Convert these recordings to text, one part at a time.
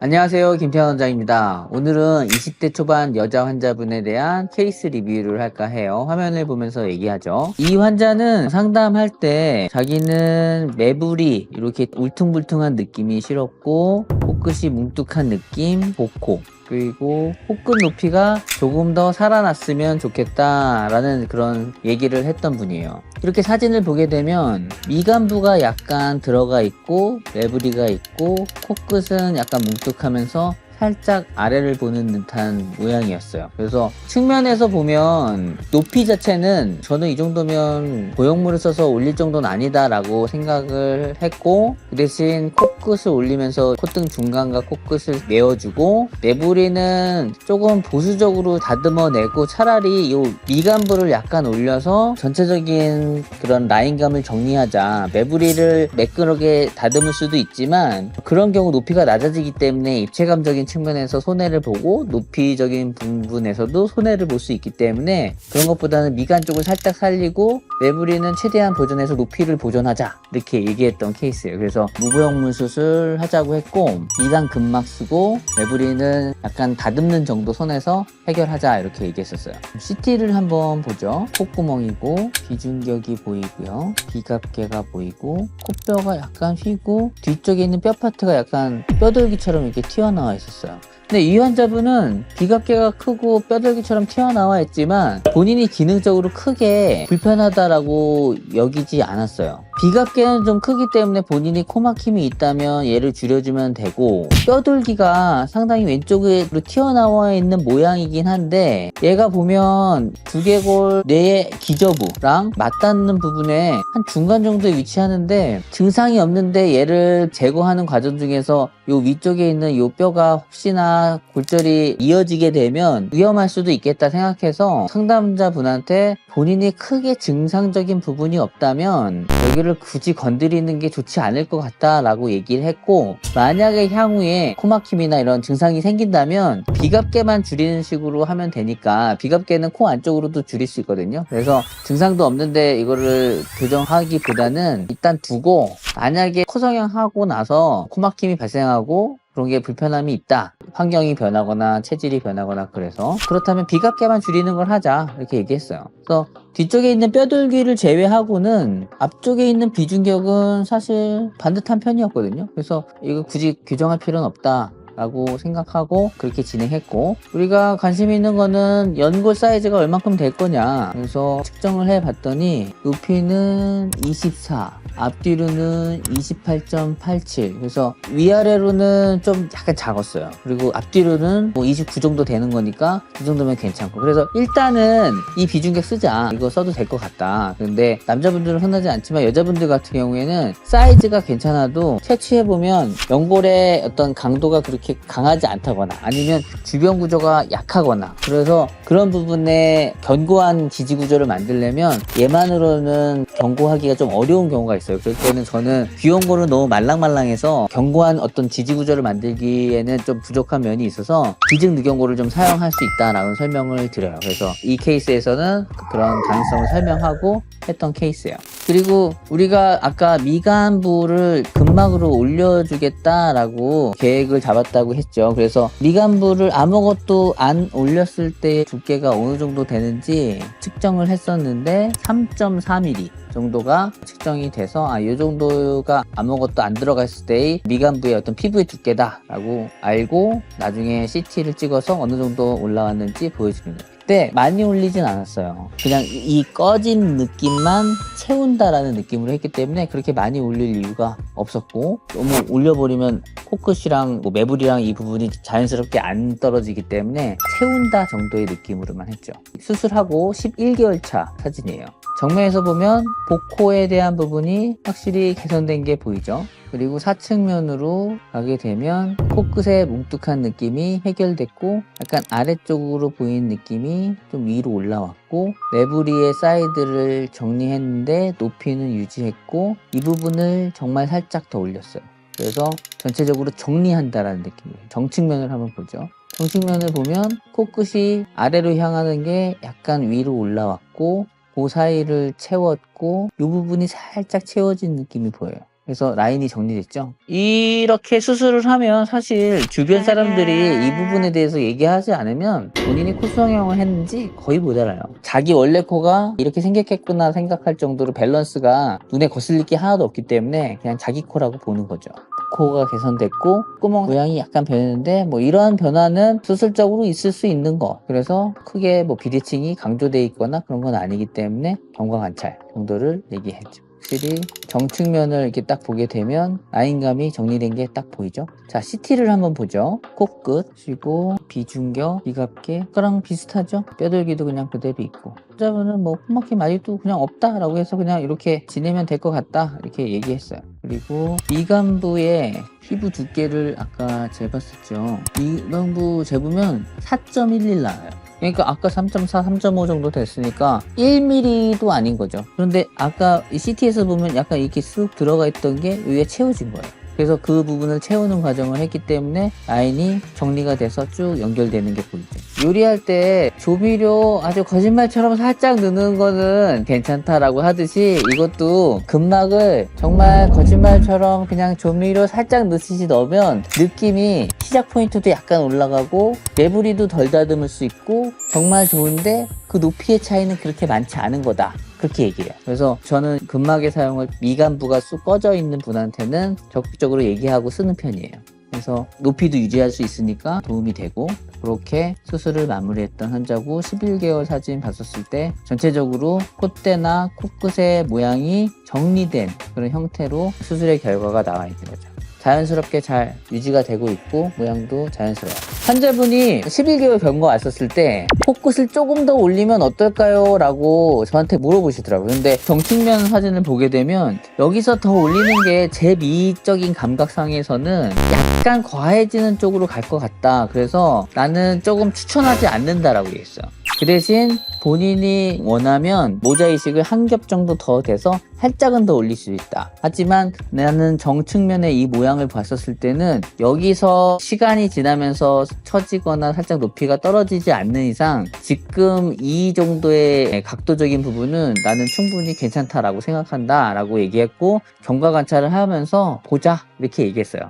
안녕하세요. 김태환 원장입니다. 오늘은 20대 초반 여자 환자분에 대한 케이스 리뷰를 할까 해요. 화면을 보면서 얘기하죠. 이 환자는 상담할 때 자기는 매부리 이렇게 울퉁불퉁한 느낌이 싫었고, 코끝이 뭉툭한 느낌, 복코, 그리고 코끝 높이가 조금 더 살아났으면 좋겠다라는 그런 얘기를 했던 분이에요. 이렇게 사진을 보게 되면 미간부가 약간 들어가 있고 매부리가 있고 코끝은 약간 뭉툭하면서 살짝 아래를 보는 듯한 모양이었어요. 그래서 측면에서 보면 높이 자체는 저는 이 정도면 고형물을 써서 올릴 정도는 아니다 라고 생각을 했고, 그 대신 코끝을 올리면서 콧등 중간과 코끝을 메워주고 매부리는 조금 보수적으로 다듬어내고 차라리 이 미간부를 약간 올려서 전체적인 그런 라인감을 정리하자. 매부리를 매끄럽게 다듬을 수도 있지만 그런 경우 높이가 낮아지기 때문에 입체감적인 측면에서 손해를 보고 높이적인 부분에서도 손해를 볼 수 있기 때문에 그런 것보다는 미간 쪽을 살짝 살리고 매부리는 최대한 보존해서 높이를 보존하자 이렇게 얘기했던 케이스예요. 그래서 무보형물 수술 하자고 했고, 미간 근막 쓰고 매부리는 약간 다듬는 정도 손에서 해결하자 이렇게 얘기했었어요. CT를 한번 보죠. 콧구멍이고 비중격이 보이고요, 비갑개가 보이고 코뼈가 약간 휘고 뒤쪽에 있는 뼈 파트가 약간 뼈돌기처럼 이렇게 튀어나와 있었어요. 근데 이 환자분은 비갑개가 크고 뼈돌기처럼 튀어나와 있지만 본인이 기능적으로 크게 불편하다라고 여기지 않았어요. 비갑개는 좀 크기 때문에 본인이 코막힘이 있다면 얘를 줄여주면 되고, 뼈돌기가 상당히 왼쪽으로 튀어나와 있는 모양이긴 한데 얘가 보면 두개골 뇌의 기저부랑 맞닿는 부분에 한 중간 정도에 위치하는데 증상이 없는데 얘를 제거하는 과정 중에서 요 위쪽에 있는 요 뼈가 혹시나 골절이 이어지게 되면 위험할 수도 있겠다 생각해서 상담자분한테 본인이 크게 증상적인 부분이 없다면 여기를 굳이 건드리는 게 좋지 않을 것 같다라고 얘기를 했고, 만약에 향후에 코막힘이나 이런 증상이 생긴다면 비갑개만 줄이는 식으로 하면 되니까, 비갑개는 코 안쪽으로도 줄일 수 있거든요. 그래서 증상도 없는데 이거를 교정하기보다는 일단 두고, 만약에 코성형하고 나서 코막힘이 발생하고 그런 게 불편함이 있다, 환경이 변하거나 체질이 변하거나 그래서 그렇다면 비갑개만 줄이는 걸 하자 이렇게 얘기했어요. 그래서 뒤쪽에 있는 뼈돌기를 제외하고는 앞쪽에 있는 비중격은 사실 반듯한 편이었거든요. 그래서 이거 굳이 규정할 필요는 없다 라고 생각하고 그렇게 진행했고, 우리가 관심 있는 거는 연골 사이즈가 얼만큼 될 거냐. 그래서 측정을 해 봤더니 높이는 24, 앞뒤로는 28.87, 그래서 위아래로는 좀 약간 작았어요. 그리고 앞뒤로는 뭐 29 정도 되는 거니까 이 정도면 괜찮고, 그래서 일단은 이 비중격 쓰자, 이거 써도 될 것 같다. 근데 남자분들은 흔하지 않지만 여자분들 같은 경우에는 사이즈가 괜찮아도 채취해보면 연골의 어떤 강도가 그렇게 강하지 않다거나 아니면 주변 구조가 약하거나, 그래서 그런 부분에 견고한 지지 구조를 만들려면 얘만으로는 견고하기가 좀 어려운 경우가 있어요. 그럴 때는 저는 귀연골은 너무 말랑말랑해서 견고한 어떤 지지 구조를 만들기에는 좀 부족한 면이 있어서 비증 늑연골을 좀 사용할 수 있다라는 설명을 드려요. 그래서 이 케이스에서는 그런 가능성을 설명하고 했던 케이스예요. 그리고 우리가 아까 미간부를 근막으로 올려주겠다라고 계획을 잡았다고 했죠. 그래서 미간부를 아무것도 안 올렸을 때 두께가 어느 정도 되는지 측정을 했었는데 3.4mm 정도가 측정이 돼서 이 정도가 아무것도 안 들어갔을 때의 미간부의 어떤 피부의 두께다 라고 알고 나중에 CT를 찍어서 어느 정도 올라왔는지 보여줍니다. 근데 많이 올리진 않았어요. 그냥 이 꺼진 느낌만 채운다라는 느낌으로 했기 때문에 그렇게 많이 올릴 이유가 없었고, 너무 올려버리면 코끝이랑 뭐 매부리랑 이 부분이 자연스럽게 안 떨어지기 때문에 채운다 정도의 느낌으로만 했죠. 수술하고 11개월 차 사진이에요. 정면에서 보면 복코에 대한 부분이 확실히 개선된 게 보이죠. 그리고 사측면으로 가게 되면 코끝의 뭉툭한 느낌이 해결됐고 약간 아래쪽으로 보이는 느낌이 좀 위로 올라왔고, 매부리의 사이드를 정리했는데 높이는 유지했고 이 부분을 정말 살짝 더 올렸어요. 그래서 전체적으로 정리한다라는 느낌이에요. 정측면을 한번 보죠. 정측면을 보면 코끝이 아래로 향하는 게 약간 위로 올라왔고 그 사이를 채웠고 이 부분이 살짝 채워진 느낌이 보여요. 그래서 라인이 정리됐죠. 이렇게 수술을 하면 사실 주변 사람들이 이 부분에 대해서 얘기하지 않으면 본인이 코 수정형을 했는지 거의 못 알아요. 자기 원래 코가 이렇게 생겼겠구나 생각할 정도로 밸런스가 눈에 거슬릴 게 하나도 없기 때문에 그냥 자기 코라고 보는 거죠. 코가 개선됐고 구멍 모양이 약간 변했는데 뭐 이러한 변화는 수술적으로 있을 수 있는 거. 그래서 크게 뭐 비대칭이 강조돼 있거나 그런 건 아니기 때문에 경과관찰 정도를 얘기했죠. 확실히 정측면을 이렇게 딱 보게 되면 라인감이 정리된 게 딱 보이죠. 자, CT를 한번 보죠. 코끝 그리고 비중격, 비갑계 그랑 비슷하죠. 뼈돌기도 그냥 그대로 있고 환자분은 뭐 콧막힘 아직도 그냥 없다라고 해서 그냥 이렇게 지내면 될 것 같다 이렇게 얘기했어요. 그리고 미간부의 피부 두께를 아까 재봤었죠. 미간부 재보면 4.11 나와요. 그러니까 아까 3.4, 3.5 정도 됐으니까 1mm도 아닌 거죠. 그런데 아까 이 CT에서 보면 약간 이렇게 쑥 들어가 있던 게 위에 채워진 거예요. 그래서 그 부분을 채우는 과정을 했기 때문에 라인이 정리가 돼서 쭉 연결되는 게 보이죠. 요리할 때 조미료 아주 거짓말처럼 살짝 넣는 거는 괜찮다라고 하듯이 이것도 근막을 정말 거짓말처럼 그냥 조미료 살짝 넣듯이 넣으면 느낌이 시작 포인트도 약간 올라가고 매부리도 덜 다듬을 수 있고 정말 좋은데 그 높이의 차이는 그렇게 많지 않은 거다. 그렇게 얘기해요. 그래서 저는 근막의 사용을 미간부가 쑥 꺼져 있는 분한테는 적극적으로 얘기하고 쓰는 편이에요. 그래서 높이도 유지할 수 있으니까 도움이 되고 그렇게 수술을 마무리했던 환자고 11개월 사진 봤었을 때 전체적으로 콧대나 코끝의 모양이 정리된 그런 형태로 수술의 결과가 나와 있는 거죠. 자연스럽게 잘 유지가 되고 있고 모양도 자연스러워요. 환자분이 11개월 경과 왔었을 때 코끝을 조금 더 올리면 어떨까요? 라고 저한테 물어보시더라고요. 근데 정측면 사진을 보게 되면 여기서 더 올리는 게 제 미적인 감각상에서는 약간 과해지는 쪽으로 갈 것 같다. 그래서 나는 조금 추천하지 않는다라고 얘기했어요. 그 대신 본인이 원하면 모자 이식을 한 겹 정도 더 돼서 살짝은 더 올릴 수 있다. 하지만 나는 정측면의 이 모양을 봤었을 때는 여기서 시간이 지나면서 처지거나 살짝 높이가 떨어지지 않는 이상 지금 이 정도의 각도적인 부분은 나는 충분히 괜찮다라고 생각한다 라고 얘기했고 경과 관찰을 하면서 보자 이렇게 얘기했어요.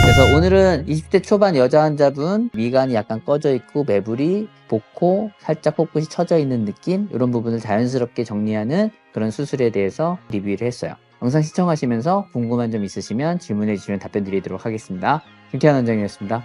그래서 오늘은 20대 초반 여자 환자분 미간이 약간 꺼져 있고 매부리, 복코, 살짝 코끝이 처져 있는 느낌 이런 부분을 자연스럽게 정리하는 그런 수술에 대해서 리뷰를 했어요. 영상 시청하시면서 궁금한 점 있으시면 질문해 주시면 답변 드리도록 하겠습니다. 김태환 원장이었습니다.